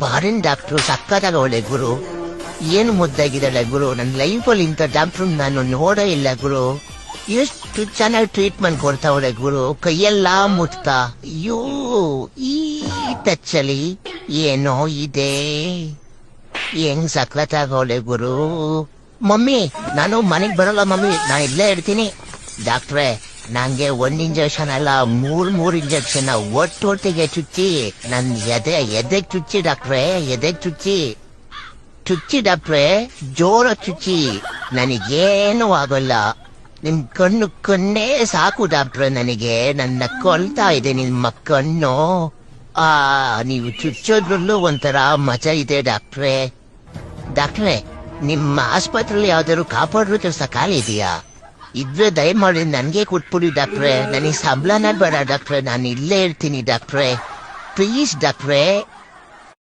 Foreign doctor ಸಕ್ಕತ್ತಾಗವಳೆ ಗುರು. ಏನು ಮುದ್ದಾಗಿದ್ದಾಳೆ ಗುರು. ನನ್ನ ಲೈಫಲ್ಲಿ ಇಂಥ ಡಾಕ್ಟ್ರು ನಾನು ನೋಡೇ ಇಲ್ಲ ಗುರು. ಎಷ್ಟು ಚೆನ್ನಾಗಿ ಟ್ರೀಟ್ಮೆಂಟ್ ಕೊಡ್ತಾವಳೆ ಗುರು. ಕೈಯೆಲ್ಲ ಮುಟ್ತಾ. ಅಯ್ಯೋ, ಈ ಟಚ್ಚಲ್ಲಿ ಏನೋ ಇದೆ. ಹೆಂಗ್ ಸಕ್ಕತ್ತಾಗವಳೆ ಗುರು. ಮಮ್ಮಿ, ನಾನು ಮನೆಗ್ ಬರಲ್ಲ ಮಮ್ಮಿ, ನಾನು ಇಲ್ಲೇ ಇರ್ತೀನಿ. ಡಾಕ್ಟ್ರೇ, ನಂಗೆ 1 ಇಂಜೆಕ್ಷನ್ ಅಲ್ಲ, 3 ಇಂಜೆಕ್ಷನ್ ಒಟ್ಟೊಟ್ಟಿಗೆ ಚುಚ್ಚಿ ನನ್ ಎದೆಗ್ ಚುಚ್ಚಿ ಡಾಕ್ಟ್ರೇ, ಎದೆಗ್ ಚುಚ್ಚಿ ಡಾಕ್ಟ್ರೇ, ಜೋರ ಚುಚ್ಚಿ. ನನಗೇನು ಆಗೋಲ್ಲ. ನಿಮ್ ಕಣ್ಣೇ ಸಾಕು ಡಾಕ್ಟ್ರೆ ನನಗೆ. ನನ್ನ ಕೊಲ್ತಾ ಇದೆ ನಿಮ್ಮ ಕಣ್ಣು. ನೀವು ಚುಚ್ಚೋದ್ರಲ್ಲೂ ಒಂಥರ ಮಜಾ ಇದೆ ಡಾಕ್ಟ್ರೇ. ಡಾಕ್ಟ್ರೇ, ನಿಮ್ಮ ಆಸ್ಪತ್ರೆಯಲ್ಲಿ ಯಾವ್ದಾದ್ರು ಕಾಪಾಡ್ರು ಕೆಲಸ ಖಾಲಿ ಇದೆಯಾ? ಇದ್ರೆ ದಯಮಾಡಿ ನನ್ಗೆ ಕೊಟ್ಬಿಡಿ ಡಾಕ್ಟ್ರೆ. ನನಗೆ ಸಂಬಳನ ಬೇಡ ಡಾಕ್ಟ್ರೆ, ನಾನು ಇಲ್ಲೇ ಇರ್ತೀನಿ ಡಾಕ್ಟ್ರೆ. ಪ್ಲೀಸ್ ಡಾಕ್ಟ್ರೆ.